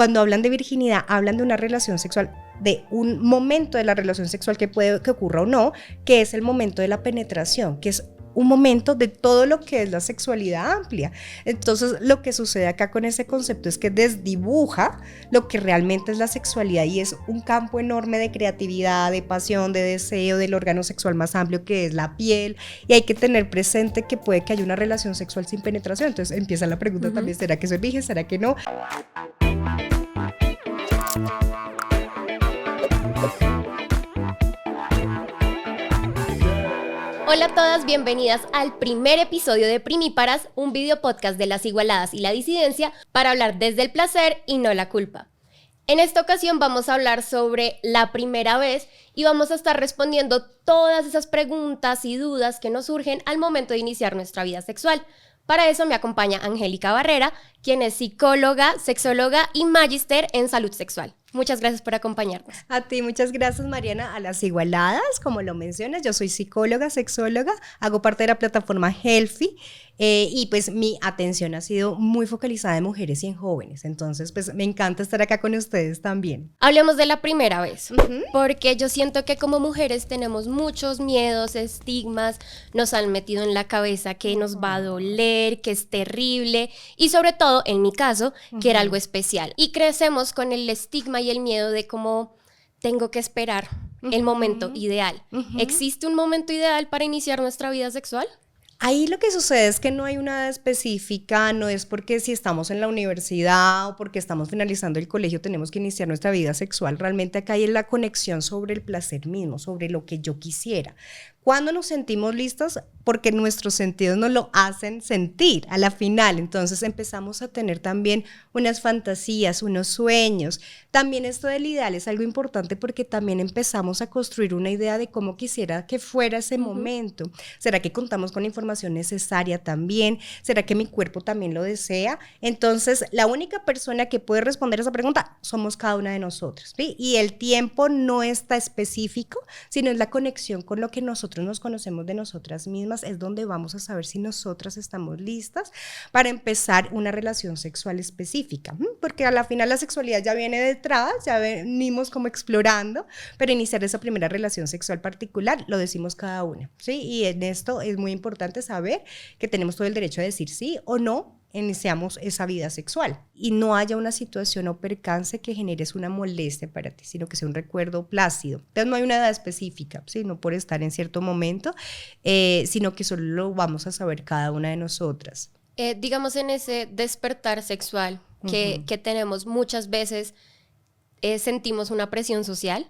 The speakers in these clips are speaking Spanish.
cuando hablan de virginidad, hablan de una relación sexual, de un momento de la relación sexual que puede que ocurra o no, que es el momento de la penetración, que es un momento de todo lo que es la sexualidad amplia. Entonces, lo que sucede acá con ese concepto es que desdibuja lo que realmente es la sexualidad y es un campo enorme de creatividad, de pasión, de deseo, del órgano sexual más amplio que es la piel, y hay que tener presente que puede que haya una relación sexual sin penetración. Entonces, empieza la pregunta también, ¿será que soy virgen? ¿Será que no? Hola a todas, bienvenidas al primer episodio de Primíparas, un video podcast de las igualadas y la disidencia para hablar desde el placer y no la culpa. En esta ocasión vamos a hablar sobre la primera vez y vamos a estar respondiendo todas esas preguntas y dudas que nos surgen al momento de iniciar nuestra vida sexual. Para eso me acompaña Angélica Barrera, quien es psicóloga, sexóloga y magíster en salud sexual. Muchas gracias por acompañarnos. A ti, muchas gracias, Mariana. A las igualadas, como lo mencionas, yo soy psicóloga, sexóloga, hago parte de la plataforma Healthy, y pues mi atención ha sido muy focalizada en mujeres y en jóvenes. Entonces, pues me encanta estar acá con ustedes también. Hablemos de la primera vez, porque yo siento que como mujeres tenemos muchos miedos, estigmas, nos han metido en la cabeza que nos va a doler, que es terrible, y sobre todo, en mi caso, que era algo especial. Y crecemos con el estigma y el miedo de cómo tengo que esperar el momento ideal. ¿Existe un momento ideal para iniciar nuestra vida sexual? Ahí lo que sucede es que no hay una edad específica, no es porque si estamos en la universidad o porque estamos finalizando el colegio tenemos que iniciar nuestra vida sexual. Realmente acá hay la conexión sobre el placer mismo, sobre lo que yo quisiera. ¿Cuándo nos sentimos listos? Porque nuestros sentidos nos lo hacen sentir a la final. Entonces empezamos a tener también unas fantasías, unos sueños. También esto del ideal es algo importante porque también empezamos a construir una idea de cómo quisiera que fuera ese momento. ¿Será que contamos con la información necesaria también? ¿Será que mi cuerpo también lo desea? Entonces, la única persona que puede responder esa pregunta somos cada una de nosotros, ¿sí? Y el tiempo no está específico, sino es la conexión con lo que nosotros nos conocemos de nosotras mismas, es donde vamos a saber si nosotras estamos listas para empezar una relación sexual específica, porque a la final la sexualidad ya viene detrás, ya venimos como explorando, pero iniciar esa primera relación sexual particular lo decimos cada una, ¿sí? Y en esto es muy importante saber que tenemos todo el derecho a decir sí o no iniciamos esa vida sexual y no haya una situación o percance que genere una molestia para ti, sino que sea un recuerdo plácido. Entonces no hay una edad específica, ¿sí? No por estar en cierto momento, sino que solo lo vamos a saber cada una de nosotras. Digamos en ese despertar sexual que tenemos muchas veces, sentimos una presión social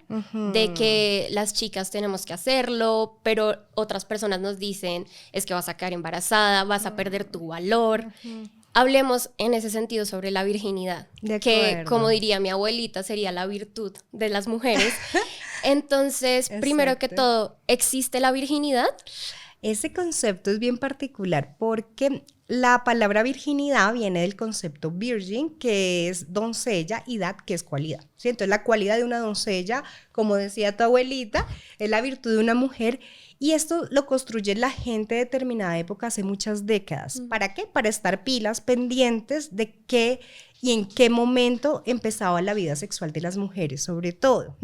de que las chicas tenemos que hacerlo, pero otras personas nos dicen es que vas a quedar embarazada, vas a perder tu valor. Hablemos en ese sentido sobre la virginidad, que como diría mi abuelita sería la virtud de las mujeres. Entonces, primero que todo, ¿existe la virginidad? Ese concepto es bien particular porque la palabra virginidad viene del concepto virgin, que es doncella, y dat, que es cualidad, ¿sí? Entonces la cualidad de una doncella, como decía tu abuelita, es la virtud de una mujer. Y esto lo construye la gente de determinada época hace muchas décadas. ¿Para qué? Para estar pilas, pendientes de qué y en qué momento empezaba la vida sexual de las mujeres, sobre todo.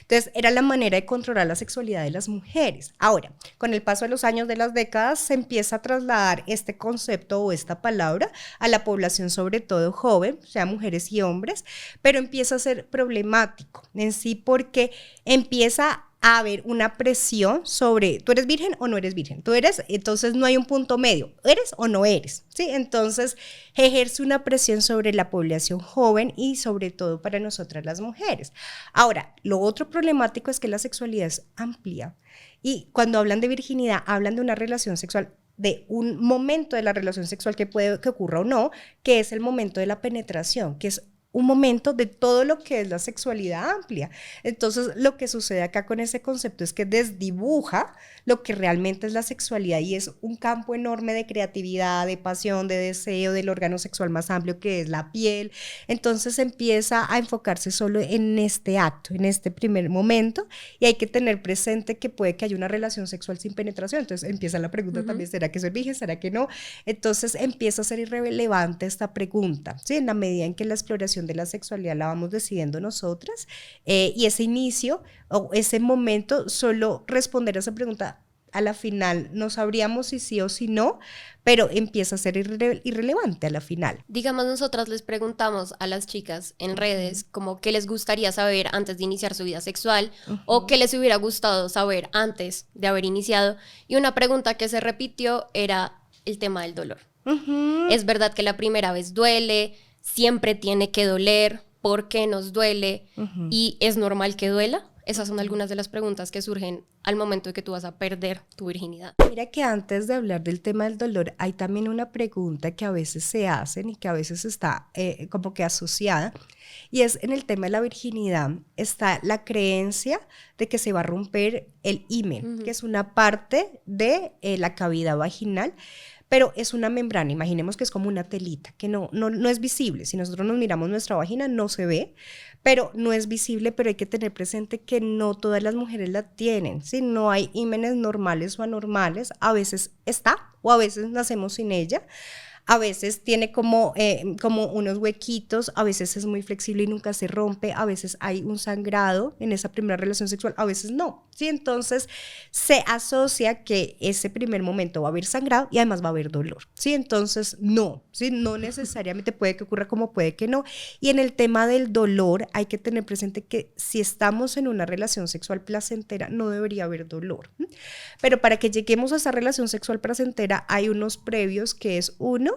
Entonces, era la manera de controlar la sexualidad de las mujeres. Ahora, con el paso de los años, de las décadas, se empieza a trasladar este concepto o esta palabra a la población, sobre todo joven, o sea, mujeres y hombres, pero empieza a ser problemático en sí porque empieza a haber una presión sobre, ¿tú eres virgen o no eres virgen? Tú eres, entonces no hay un punto medio, ¿eres o no eres? ¿Sí? Entonces ejerce una presión sobre la población joven y sobre todo para nosotras las mujeres. Ahora, lo otro problemático es que la sexualidad es amplia y cuando hablan de virginidad, hablan de una relación sexual, de un momento de la relación sexual que puede que ocurra o no, que es el momento de la penetración, que es un momento de todo lo que es la sexualidad amplia. Entonces, lo que sucede acá con ese concepto es que desdibuja lo que realmente es la sexualidad y es un campo enorme de creatividad, de pasión, de deseo, del órgano sexual más amplio que es la piel. Entonces, empieza a enfocarse solo en este acto, en este primer momento, y hay que tener presente que puede que haya una relación sexual sin penetración. Entonces, empieza la pregunta también, ¿será que soy virgen? ¿Será que no? Entonces, empieza a ser irrelevante esta pregunta, ¿sí? En la medida en que la exploración exploración de la sexualidad la vamos decidiendo nosotras, y ese inicio o ese momento, solo responder a esa pregunta a la final no sabríamos si sí o si no, pero empieza a ser irrelevante a la final. Digamos, nosotras les preguntamos a las chicas en redes como qué les gustaría saber antes de iniciar su vida sexual o qué les hubiera gustado saber antes de haber iniciado, y una pregunta que se repitió era el tema del dolor. Es verdad que la primera vez duele, siempre tiene que doler, ¿por qué nos duele? ¿Y es normal que duela? Esas son algunas de las preguntas que surgen al momento de que tú vas a perder tu virginidad. Mira que antes de hablar del tema del dolor, hay también una pregunta que a veces se hacen y que a veces está como que asociada, y es en el tema de la virginidad, está la creencia de que se va a romper el himen, que es una parte de la cavidad vaginal, pero es una membrana, imaginemos que es como una telita, que no es visible. Si nosotros nos miramos nuestra vagina, no se ve, pero no es visible, pero hay que tener presente que no todas las mujeres la tienen, ¿sí? No hay himenes normales o anormales, a veces está o a veces nacemos sin ella. A veces tiene como unos huequitos, a veces es muy flexible y nunca se rompe, a veces hay un sangrado en esa primera relación sexual, a veces no, ¿sí? Entonces se asocia que ese primer momento va a haber sangrado y además va a haber dolor, ¿sí? Entonces no, ¿sí? No necesariamente, puede que ocurra como puede que no. Y en el tema del dolor hay que tener presente que si estamos en una relación sexual placentera no debería haber dolor, ¿sí? Pero para que lleguemos a esa relación sexual placentera hay unos previos, que es uno,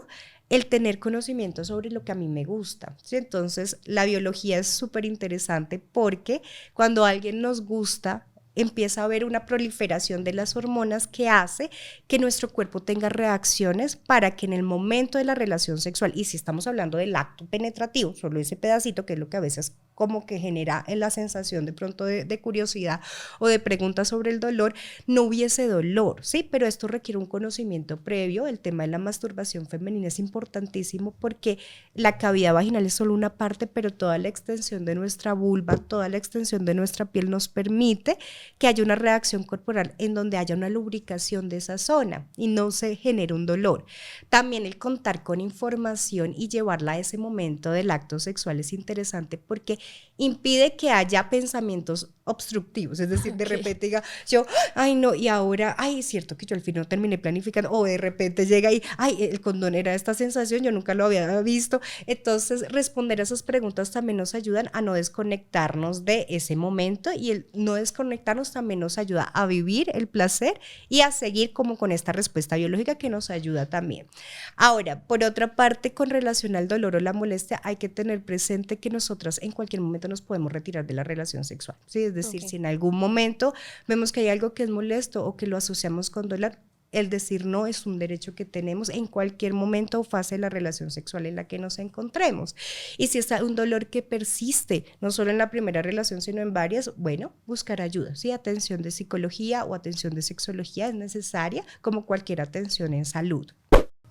el tener conocimiento sobre lo que a mí me gusta, ¿sí? Entonces la biología es súper interesante porque cuando a alguien nos gusta, empieza a haber una proliferación de las hormonas que hace que nuestro cuerpo tenga reacciones para que en el momento de la relación sexual, y si estamos hablando del acto penetrativo, solo ese pedacito, que es lo que a veces como que genera la sensación de pronto de curiosidad o de preguntas sobre el dolor, no hubiese dolor, ¿sí? Pero esto requiere un conocimiento previo. El tema de la masturbación femenina es importantísimo porque la cavidad vaginal es solo una parte, pero toda la extensión de nuestra vulva, toda la extensión de nuestra piel nos permite que haya una reacción corporal en donde haya una lubricación de esa zona y no se genere un dolor. También el contar con información y llevarla a ese momento del acto sexual es interesante porque impide que haya pensamientos obstructivos, es decir, de repente diga yo, ay no, y ahora, ay, es cierto que yo al fin no terminé planificando, o de repente llega y, ay, el condón era esta sensación, yo nunca lo había visto. Entonces responder a esas preguntas también nos ayudan a no desconectarnos de ese momento, y el no desconectarnos también nos ayuda a vivir el placer y a seguir como con esta respuesta biológica que nos ayuda también. Ahora, por otra parte, con relación al dolor o la molestia, hay que tener presente que nosotras en cualquier momento nos podemos retirar de la relación sexual, ¿sí? Es decir, si en algún momento vemos que hay algo que es molesto o que lo asociamos con dolor, el decir no es un derecho que tenemos en cualquier momento o fase de la relación sexual en la que nos encontremos. Y si es un dolor que persiste, no solo en la primera relación, sino en varias, bueno, buscar ayuda, ¿sí? Atención de psicología o atención de sexología es necesaria, como cualquier atención en salud.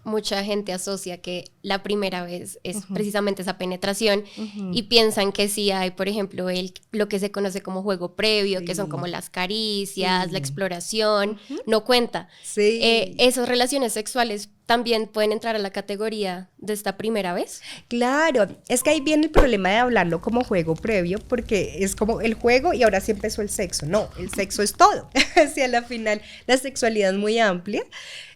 Mucha gente asocia que la primera vez es precisamente esa penetración y piensan que sí hay, por ejemplo, lo que se conoce como juego previo, que son como las caricias, la exploración, no cuenta. Esas relaciones sexuales también pueden entrar a la categoría de esta primera vez. Claro, es que ahí viene el problema de hablarlo como juego previo, porque es como el juego y ahora sí empezó el sexo. No, el sexo es todo. Hacia la final la sexualidad es muy amplia.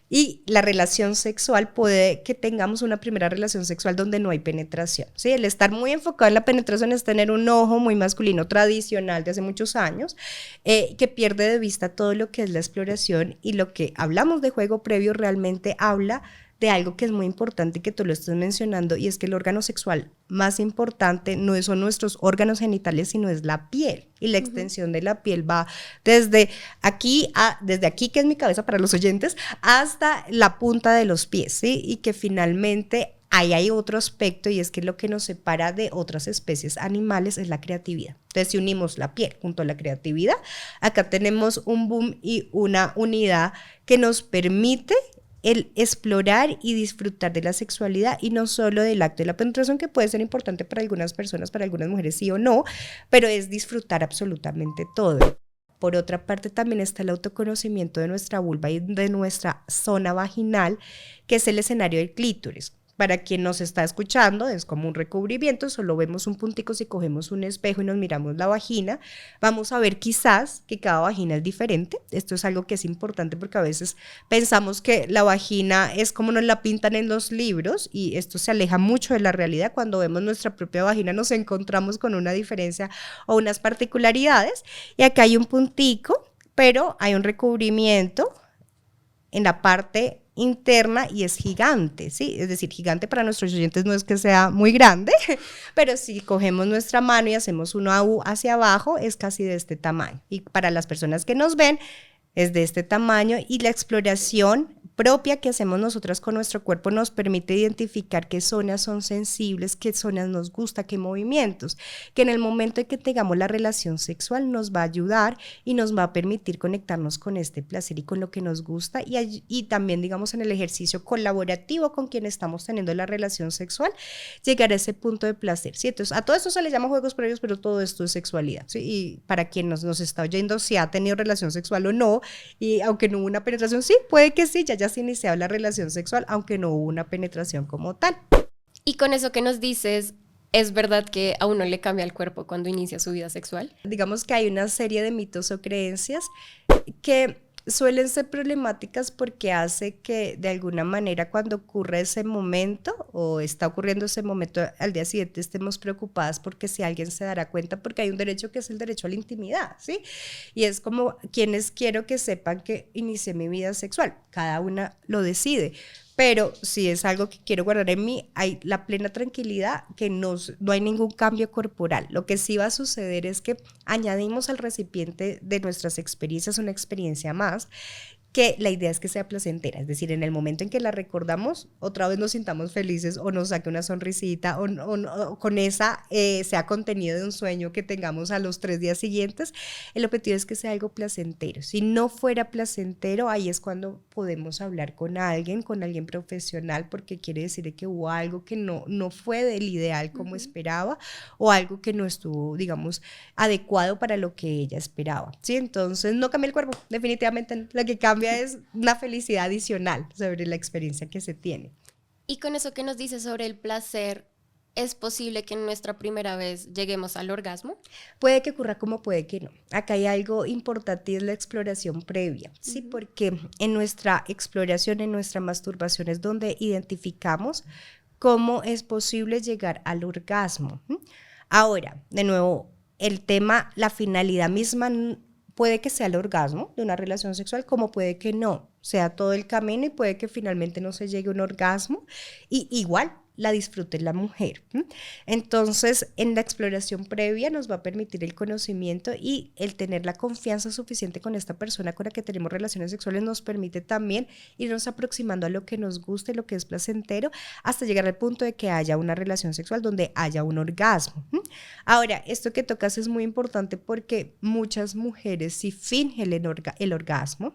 Y la relación sexual, puede que tengamos una primera relación sexual donde no hay penetración, ¿sí? El estar muy enfocado en la penetración es tener un ojo muy masculino tradicional de hace muchos años, que pierde de vista todo lo que es la exploración, y lo que hablamos de juego previo realmente habla de algo que es muy importante y que tú lo estás mencionando, y es que el órgano sexual más importante no son nuestros órganos genitales, sino es la piel, y la extensión de la piel va desde aquí, que es mi cabeza para los oyentes, hasta la punta de los pies, ¿sí? Y que finalmente ahí hay otro aspecto, y es que lo que nos separa de otras especies animales es la creatividad. Entonces, si unimos la piel junto a la creatividad, acá tenemos un boom y una unidad que nos permite el explorar y disfrutar de la sexualidad, y no solo del acto de la penetración, que puede ser importante para algunas personas, para algunas mujeres sí o no, pero es disfrutar absolutamente todo. Por otra parte, también está el autoconocimiento de nuestra vulva y de nuestra zona vaginal, que es el escenario del clítoris. para quien nos está escuchando, es como un recubrimiento, solo vemos un puntico. Si cogemos un espejo y nos miramos la vagina, vamos a ver quizás que cada vagina es diferente. Esto es algo que es importante porque a veces pensamos que la vagina es como nos la pintan en los libros y esto se aleja mucho de la realidad. Cuando vemos nuestra propia vagina nos encontramos con una diferencia o unas particularidades, y acá hay un puntico, pero hay un recubrimiento en la parte interna y es gigante, ¿sí? Es decir, gigante para nuestros oyentes no es que sea muy grande, pero si cogemos nuestra mano y hacemos una U hacia abajo, es casi de este tamaño. Y para las personas que nos ven, es de este tamaño, y la exploración propia que hacemos nosotras con nuestro cuerpo nos permite identificar qué zonas son sensibles, qué zonas nos gusta, qué movimientos, que en el momento en que tengamos la relación sexual nos va a ayudar y nos va a permitir conectarnos con este placer y con lo que nos gusta, y también, digamos, en el ejercicio colaborativo con quien estamos teniendo la relación sexual, llegar a ese punto de placer, ¿sí? Entonces, a todo esto se le llama juegos previos, pero todo esto es sexualidad, ¿sí? Y para quien nos está oyendo, si ha tenido relación sexual o no, y aunque no hubo una penetración, sí, puede que sí, ya se iniciaba la relación sexual, aunque no hubo una penetración como tal. Y con eso que nos dices, ¿es verdad que a uno le cambia el cuerpo cuando inicia su vida sexual? Digamos que hay una serie de mitos o creencias que suelen ser problemáticas porque hace que de alguna manera cuando ocurre ese momento o está ocurriendo ese momento al día siguiente estemos preocupadas porque si alguien se dará cuenta, porque hay un derecho que es el derecho a la intimidad, ¿sí? Y es como quienes quiero que sepan que inicié mi vida sexual, cada una lo decide. Pero si es algo que quiero guardar en mí, hay la plena tranquilidad que no hay ningún cambio corporal. Lo que sí va a suceder es que añadimos al recipiente de nuestras experiencias una experiencia más, que la idea es que sea placentera, es decir, en el momento en que la recordamos, otra vez nos sintamos felices o nos saque una sonrisita o con esa sea contenido de un sueño que tengamos a los 3 días siguientes. El objetivo es que sea algo placentero. Si no fuera placentero, ahí es cuando podemos hablar con alguien profesional, porque quiere decir que hubo algo que no fue del ideal como esperaba, o algo que no estuvo, digamos, adecuado para lo que ella esperaba, ¿sí? Entonces no cambia el cuerpo, definitivamente lo que cambia es una felicidad adicional sobre la experiencia que se tiene. Y con eso que nos dices sobre el placer, ¿es posible que en nuestra primera vez lleguemos al orgasmo? Puede que ocurra como puede que no. Acá hay algo importante y es la exploración previa, ¿sí? Porque en nuestra exploración, en nuestra masturbación es donde identificamos cómo es posible llegar al orgasmo. Ahora, de nuevo, el tema, la finalidad misma puede que sea el orgasmo de una relación sexual, como puede que no, sea todo el camino y puede que finalmente no se llegue a un orgasmo y igual la disfrute la mujer. Entonces, en la exploración previa nos va a permitir el conocimiento y el tener la confianza suficiente con esta persona con la que tenemos relaciones sexuales nos permite también irnos aproximando a lo que nos guste, lo que es placentero, hasta llegar al punto de que haya una relación sexual donde haya un orgasmo. Ahora, esto que tocas es muy importante porque muchas mujeres sí fingen el orgasmo,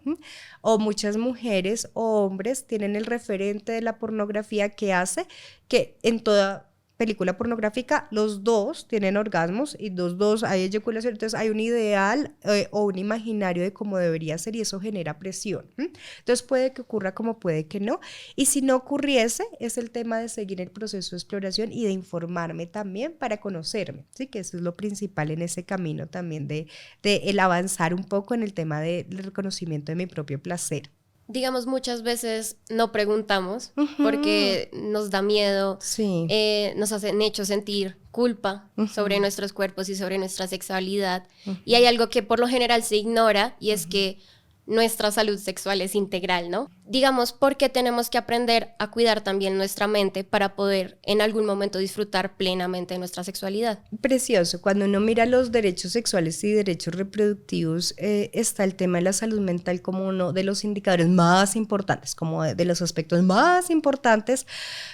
o muchas mujeres o hombres tienen el referente de la pornografía que hace que en toda película pornográfica los dos tienen orgasmos y los dos hay eyaculación, entonces hay un ideal o un imaginario de cómo debería ser y eso genera presión. Entonces puede que ocurra como puede que no, y si no ocurriese es el tema de seguir el proceso de exploración y de informarme también para conocerme, ¿sí? Que eso es lo principal en ese camino también de el avanzar un poco en el tema del reconocimiento de mi propio placer. Digamos, muchas veces no preguntamos porque nos da miedo, sí. Nos hacen hecho sentir culpa sobre nuestros cuerpos y sobre nuestra sexualidad. Y hay algo que por lo general se ignora y es que nuestra salud sexual es integral, ¿no? Digamos, porque tenemos que aprender a cuidar también nuestra mente para poder en algún momento disfrutar plenamente de nuestra sexualidad. Precioso, cuando uno mira los derechos sexuales y derechos reproductivos, está el tema de la salud mental como uno de los indicadores más importantes, como de los aspectos más importantes,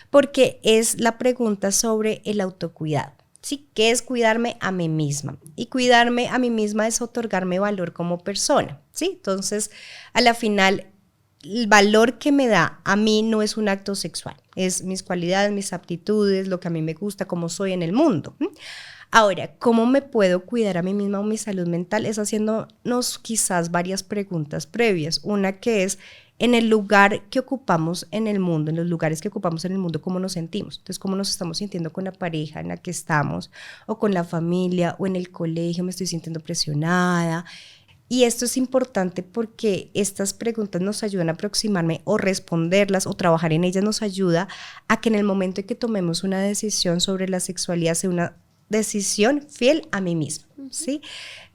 porque es la pregunta sobre el autocuidado. ¿Sí? ¿Qué es cuidarme a mí misma? Y cuidarme a mí misma es otorgarme valor como persona, ¿sí? Entonces, a la final, el valor que me da a mí no es un acto sexual, es mis cualidades, mis aptitudes, lo que a mí me gusta, cómo soy en el mundo. Ahora, ¿cómo me puedo cuidar a mí misma o mi salud mental? Es haciéndonos quizás varias preguntas previas. Una que es en el lugar que ocupamos en el mundo, en los lugares que ocupamos en el mundo, cómo nos sentimos. Entonces, cómo nos estamos sintiendo con la pareja en la que estamos, o con la familia, o en el colegio, me estoy sintiendo presionada. Y esto es importante porque estas preguntas nos ayudan a aproximarme o responderlas o trabajar en ellas nos ayuda a que en el momento en que tomemos una decisión sobre la sexualidad sea una decisión fiel a mí misma, ¿sí?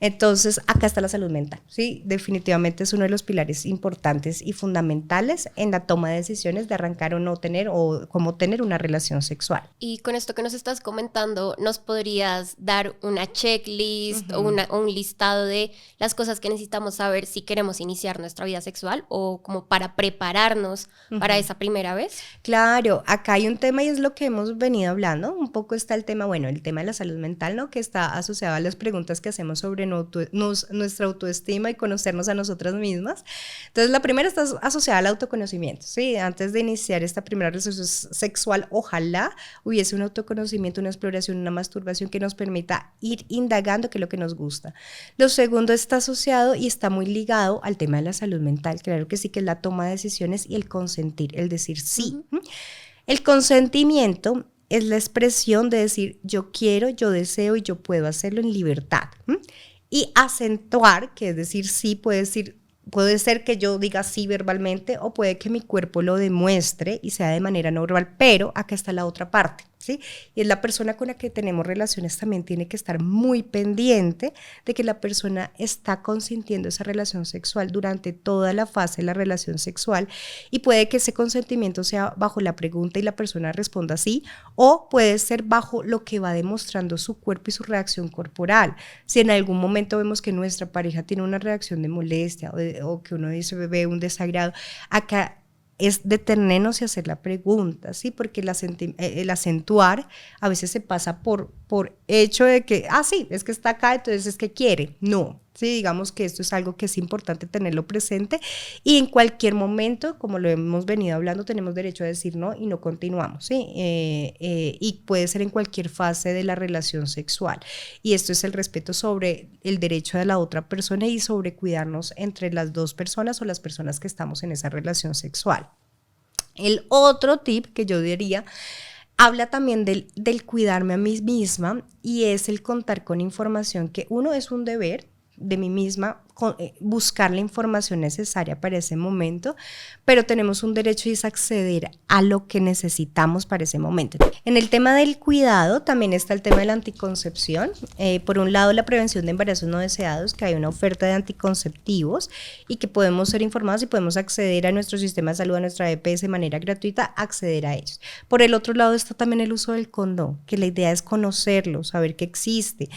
Entonces, acá está la salud mental, ¿sí? Definitivamente es uno de los pilares importantes y fundamentales en la toma de decisiones de arrancar o no tener o cómo tener una relación sexual. Y con esto que nos estás comentando, ¿nos podrías dar una checklist o un listado de las cosas que necesitamos saber si queremos iniciar nuestra vida sexual o como para prepararnos para esa primera vez? Claro, acá hay un tema y es lo que hemos venido hablando, un poco está el tema, bueno, el tema de la salud mental, ¿no? Que está asociado a las preguntas que hacemos sobre nuestra autoestima y conocernos a nosotras mismas. Entonces, la primera está asociada al autoconocimiento, ¿sí? Antes de iniciar esta primera relación sexual, ojalá hubiese un autoconocimiento, una exploración, una masturbación que nos permita ir indagando qué es lo que nos gusta. Lo segundo está asociado y está muy ligado al tema de la salud mental, claro que sí, que es la toma de decisiones y el consentir, el decir sí. El consentimiento es la expresión de decir yo quiero, yo deseo y yo puedo hacerlo en libertad. Y acentuar, que es decir sí, puede ser que yo diga sí verbalmente o puede que mi cuerpo lo demuestre y sea de manera no verbal, pero acá está la otra parte, ¿sí? Y es la persona con la que tenemos relaciones también tiene que estar muy pendiente de que la persona está consintiendo esa relación sexual durante toda la fase de la relación sexual y puede que ese consentimiento sea bajo la pregunta y la persona responda sí o puede ser bajo lo que va demostrando su cuerpo y su reacción corporal. Si en algún momento vemos que nuestra pareja tiene una reacción de molestia o que uno dice ve un desagrado, acá es detenernos y hacer la pregunta, ¿sí? Porque el acentuar a veces se pasa por hecho de que, sí, es que está acá, entonces es que quiere. No, sí, digamos que esto es algo que es importante tenerlo presente y en cualquier momento, como lo hemos venido hablando, tenemos derecho a decir no y no continuamos, ¿sí? Y puede ser en cualquier fase de la relación sexual. Y esto es el respeto sobre el derecho de la otra persona y sobre cuidarnos entre las dos personas o las personas que estamos en esa relación sexual. El otro tip que yo diría habla también del cuidarme a mí misma y es el contar con información que uno es un deber de mí misma, buscar la información necesaria para ese momento, pero tenemos un derecho y es acceder a lo que necesitamos para ese momento. En el tema del cuidado también está el tema de la anticoncepción. Por un lado, la prevención de embarazos no deseados, que hay una oferta de anticonceptivos y que podemos ser informados y podemos acceder a nuestro sistema de salud, a nuestra EPS de manera gratuita, acceder a ellos. Por el otro lado está también el uso del condón, que la idea es conocerlo, saber que existe,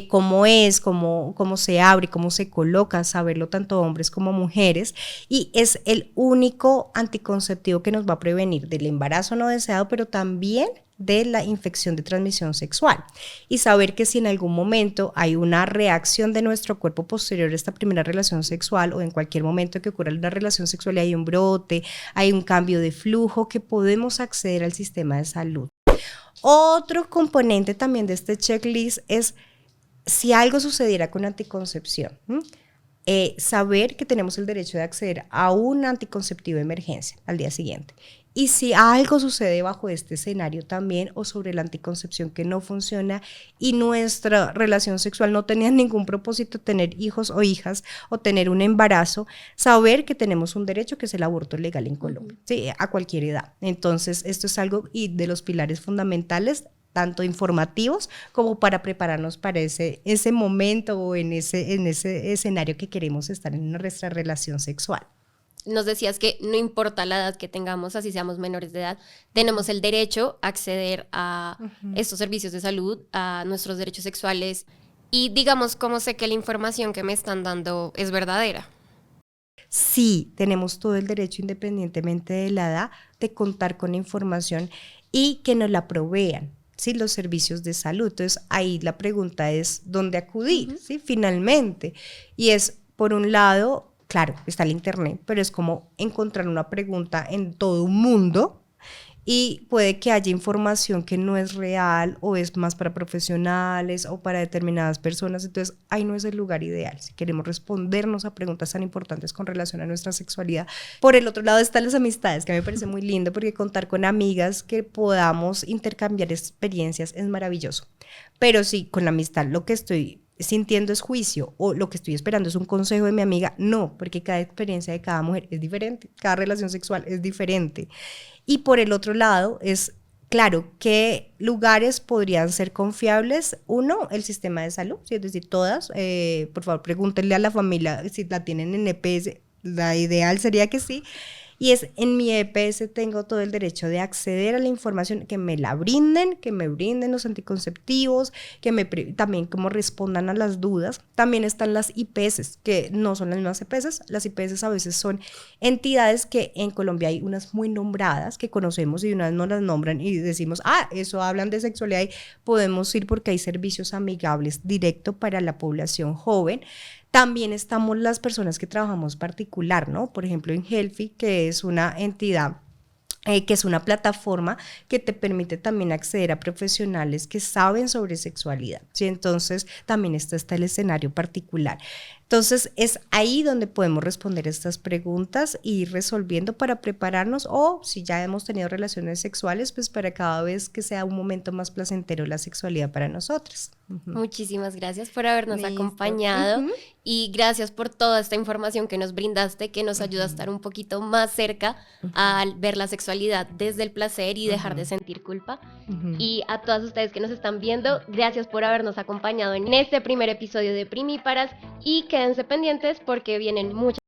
cómo es, cómo se abre, cómo se coloca, saberlo tanto hombres como mujeres, y es el único anticonceptivo que nos va a prevenir del embarazo no deseado, pero también de la infección de transmisión sexual, y saber que si en algún momento hay una reacción de nuestro cuerpo posterior a esta primera relación sexual o en cualquier momento que ocurra una relación sexual y hay un brote, hay un cambio de flujo, que podemos acceder al sistema de salud. Otro componente también de este checklist es si algo sucediera con anticoncepción, saber que tenemos el derecho de acceder a un anticonceptivo de emergencia al día siguiente. Y si algo sucede bajo este escenario también o sobre la anticoncepción que no funciona y nuestra relación sexual no tenía ningún propósito, tener hijos o hijas o tener un embarazo, saber que tenemos un derecho que es el aborto legal en Colombia, ¿sí? A cualquier edad. Entonces, esto es algo y de los pilares fundamentales, tanto informativos como para prepararnos para ese momento o en ese escenario que queremos estar en nuestra relación sexual. Nos decías que no importa la edad que tengamos, así seamos menores de edad, tenemos el derecho a acceder a estos servicios de salud, a nuestros derechos sexuales. Y digamos, ¿cómo sé que la información que me están dando es verdadera? Sí, tenemos todo el derecho, independientemente de la edad, de contar con información y que nos la provean, ¿sí? Los servicios de salud. Entonces, ahí la pregunta es ¿dónde acudir? ¿Sí? Finalmente. Y es, por un lado, claro, está el internet, pero es como encontrar una pregunta en todo un mundo y puede que haya información que no es real o es más para profesionales o para determinadas personas, entonces ahí no es el lugar ideal si queremos respondernos a preguntas tan importantes con relación a nuestra sexualidad. Por el otro lado están las amistades, que me parece muy lindo porque contar con amigas que podamos intercambiar experiencias es maravilloso, pero sí, con la amistad lo que estoy sintiendo es juicio o lo que estoy esperando es un consejo de mi amiga, no, porque cada experiencia de cada mujer es diferente, cada relación sexual es diferente. Y por el otro lado es, claro, ¿qué lugares podrían ser confiables? Uno, el sistema de salud, ¿sí? Es decir, todas, por favor, pregúntenle a la familia si la tienen en EPS, la ideal sería que sí. Y es, en mi EPS tengo todo el derecho de acceder a la información, que me la brinden, que me brinden los anticonceptivos, que también como respondan a las dudas. También están las IPS, que no son las mismas EPS. Las IPS a veces son entidades que en Colombia hay unas muy nombradas que conocemos y una vez nos las nombran y decimos, eso hablan de sexualidad y podemos ir porque hay servicios amigables directo para la población joven. También estamos las personas que trabajamos particular, ¿no? Por ejemplo, en Healthy, que es una entidad que es una plataforma que te permite también acceder a profesionales que saben sobre sexualidad, ¿sí? Entonces también está el escenario particular. Entonces es ahí donde podemos responder estas preguntas e ir resolviendo para prepararnos, o si ya hemos tenido relaciones sexuales, pues para cada vez que sea un momento más placentero la sexualidad para nosotras. Muchísimas gracias por habernos Listo. acompañado y gracias por toda esta información que nos brindaste, que nos ayuda a estar un poquito más cerca al ver la sexualidad desde el placer y dejar de sentir culpa. Y a todas ustedes que nos están viendo, gracias por habernos acompañado en este primer episodio de Primíparas y quédense pendientes porque vienen muchas